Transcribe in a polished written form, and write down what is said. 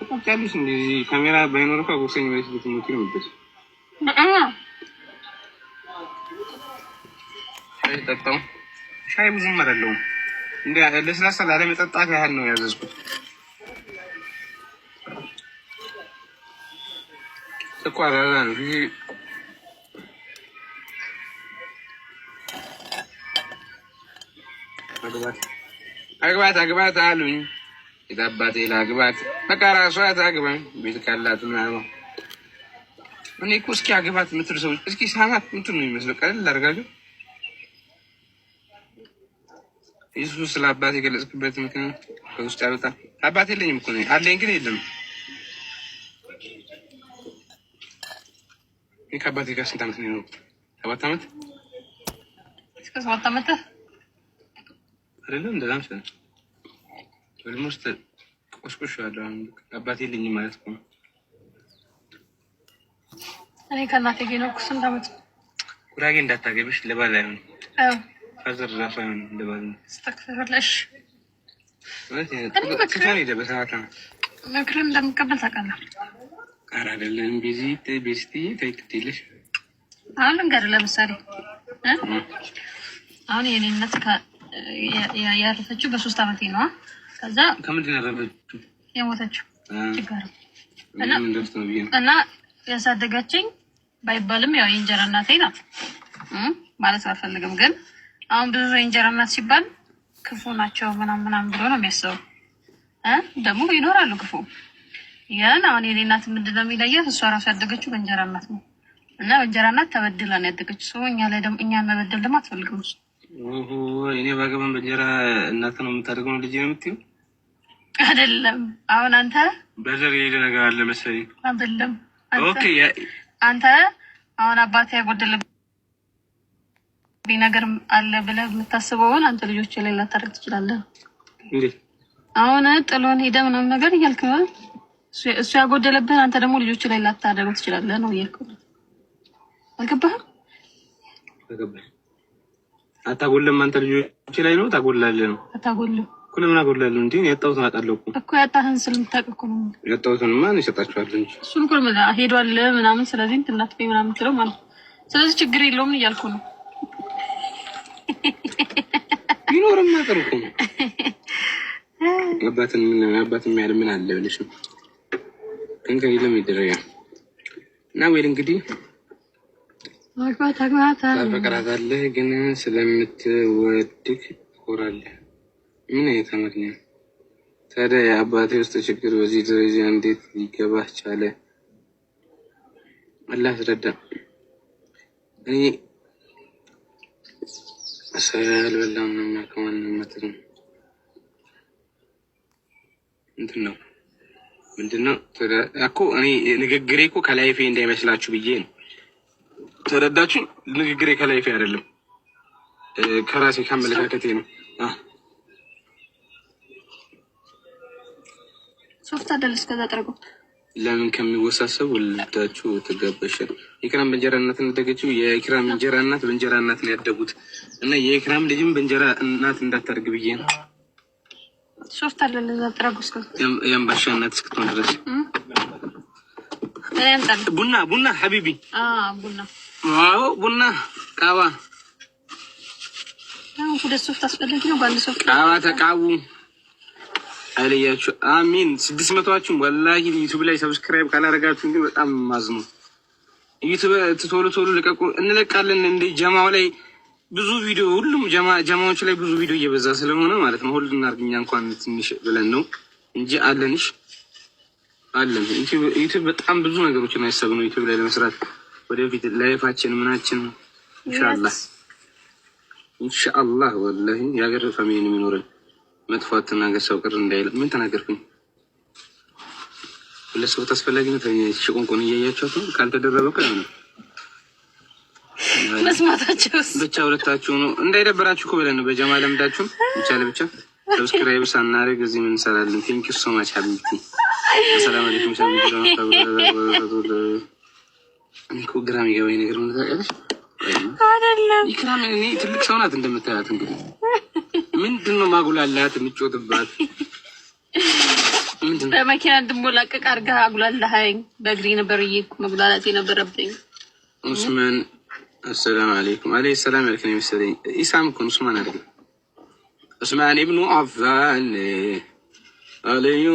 ትቆጣለሽ እንዴ? ካሜራ ባይኖር እኮ ጎሰኝ ወይስ ልትሞቺ ነው የምትበስ? ሻይ ጠጣው። ሻይ ብዙም አይደለም እንዴ ለስላሳ ላለመጠጣት ያህል ነው ያዘዝኩት። ስኳር ነው ይሄ አግባት አሉኝ። የታባቴ ላግባት በቃ ራሷ ታግባኝ ቤት ካላት ምናምን። እኔ እኮ እስኪ አግባት የምትል ሰው እስኪ ሳማት እንትን ነው የሚመስለው። ቀለል አድርጋችሁ ኢየሱስ ስለ አባቴ የገለጽክበት ምክንያት ከውስጥ ያሉታ አባት የለኝም እኮ ነው አለኝ፣ ግን የለም። ይሄ ከአባቴ ጋር ስንት ዓመት ነው የኖርኩት? 7 ዓመት እስከ 7 ዓመት አይደለም እንደዛ መሰለኝ። ኦልሞስት ቆስቆሻለሁ። አባቴ የለኝም ማለት ነው። እኔ ከእናቴ ጋር ነው ስንት ዓመት? ጉራጌ እንዳታገብሽ ለባል አይሆን። አዎ ፈዘር ራሱ አይሆን ለባል ስተክፈለሽ ማለት ከታሪ ደበሳታ ምክርም እንደምቀበል ታውቃለህ። ኧረ አይደለም ቤስቲ ታይክትልሽ። አሁን ልንገርህ ለምሳሌ አሁን የኔ እናት ያረፈችው በ3 ዓመቴ ነው። ከዛ ከምንድን ያረፈችው? የሞተችው ችግር እና ያሳደገችኝ ባይባልም ያው የእንጀራ እናቴ ናት ማለት አልፈልግም። ግን አሁን ብዙ የእንጀራ እናት ሲባል ክፉ ናቸው ምናምን ብሎ ነው የሚያስበው። ደግሞ ይኖራሉ ክፉ። ያን አሁን የኔ እናት ምንድነው የሚለያት? እሷ ራሱ ያደገችው በእንጀራ እናት ነው እና በእንጀራ እናት ተበድላ ነው ያደገችው። ሰው እኛ ላይ ደግሞ እኛን መበደል ደግሞ አትፈልግም። እኔ ባገባን በእንጀራ እናት ነው የምታደርገው ልጅ ነው የምትይው? አይደለም። አሁን አንተ በዘር የሄደ ነገር አለ መሰለኝ። አይደለም ኦኬ። አንተ አሁን አባቴ ያጎደለብኝ ነገር አለ ብለህ የምታስበውን አንተ ልጆች ላይ ላታደርግ ትችላለህ እንዴ? አሁን ጥሎን ሄደ ምናምን ነገር እያልክ ነው። እሱ ያጎደለብህን አንተ ደግሞ ልጆች ላይ ላታደርግ ትችላለህ ነው እያልኩ። አልገባህም? አልገባህም? አታጎልም። አንተ ልጆች ላይ ነው ታጎላለህ ነው። አታጎልም እኮ ለምን አጎላለሁ እንዴ? ያጣሁትን አውቃለሁ እኮ ያጣህን ስለምታውቅ እኮ ነው። ያጣሁትን ማን ይሰጣችኋል እንጂ እሱን እኮ ሄዷል ምናምን። ስለዚህ እናት ቤት ምናምን ትለው ማለት ነው። ስለዚህ ችግር የለውም እያልኩ ነው። ቢኖርም አጥሩ እኮ ነው። አባትን የሚያል ምን አለ ብለሽ ነው ግን ከሌለም ይደረጋል። እና ወይ እንግዲህ ታፈቅራታለህ ግን ስለምትወድቅ ትኮራለህ። ምን አይነት አመት ነው ታዲያ? የአባቴ ውስጥ ችግር በዚህ ደረጃ እንዴት ሊገባህ ቻለ? አላህ አስረዳ። እኔ አልበላም ነው ከማንነት ነው ምንድነው እኮ እኔ ንግግሬ እኮ ከላይፌ እንዳይመስላችሁ ብዬ ነው። ተረዳችሁ? ንግግሬ ከላይፌ አይደለም ከራሴ ካመለካከቴ ነው። ሶፍት አደልስ ከዛ ጠርገው ለምን ከሚወሳሰብ ወልዳችሁ ተጋበሽ። ኢክራም በእንጀራ እናት እንደገችው የኢክራም እንጀራ እናት በእንጀራ እናት ነው ያደጉት እና የኢክራም ልጅም በእንጀራ እናት እንዳታርግ ብዬ ነው። ሶፍት አደል እዛ ጠርገው እስከ የአምባሻ እናት እስክትሆን ድረስ ቡና ሐቢቢ ቡና ቡና ቃባ ሁለት ሶፍት አስፈላጊ ነው። ባንድ ሶፍት ቃባ ተቃቡ አይለያችሁ። አሚን 600ዎቹም ወላሂ ዩቲዩብ ላይ ሰብስክራይብ ካላረጋችሁ ግን በጣም ማዝኑ። ዩቲዩብ ቶሎ ልቀቁ። እንለቃለን እንደ ጀማው ላይ ብዙ ቪዲዮ ሁሉም ጀማዎች ላይ ብዙ ቪዲዮ እየበዛ ስለሆነ ማለት ነው። ሁሉን እናርግኛ እንኳን ትንሽ ብለን ነው እንጂ አለን ዩቲዩብ በጣም ብዙ ነገሮችን ያሰብነው ዩቲዩብ ላይ ለመስራት ወደፊት ላይፋችን ምናችን ኢንሻአላህ ወላሂ ያገር ፋሚሊ ነው የሚኖረን። መጥፋት ተናገር ሰው ቅር እንዳይል ምን ተናገርኩኝ? ለሰው ተስፈላጊነት ሽቆንቆን እያያችሁት ነው። ካልተደረበው ከሆነ መስማታችሁስ ብቻ ሁለታችሁ ነው እንዳይደበራችሁ እኮ ብለን ነው በጀማ ለምዳችሁ ብቻ ለብቻ ሰብስክራይብ ሳናደርግ እዚህ ምን እንሰራለን? ቴንክ ዩ ሶ ማች ሀቢብቲ። ሰላም አለይኩም ሰላም እኮ ግራም ይገባኝ ነገር ምን ታውቂያለሽ? አይደለም ኢክራም እኔ ትልቅ ሰው ናት እንደምታያት። እንግዲህ ምንድነው ማጉላላት የምትጮትባት? በመኪና እንድሞላቀቅ አድርገህ አጉላላኸኝ። በእግሬ ነበር መጉላላት የነበረብኝ። ዑስማን السلام عليكم. عليه السلام عليكم يا مسلمين. يسامكم عثمان عليكم. عثمان ابن عفان علي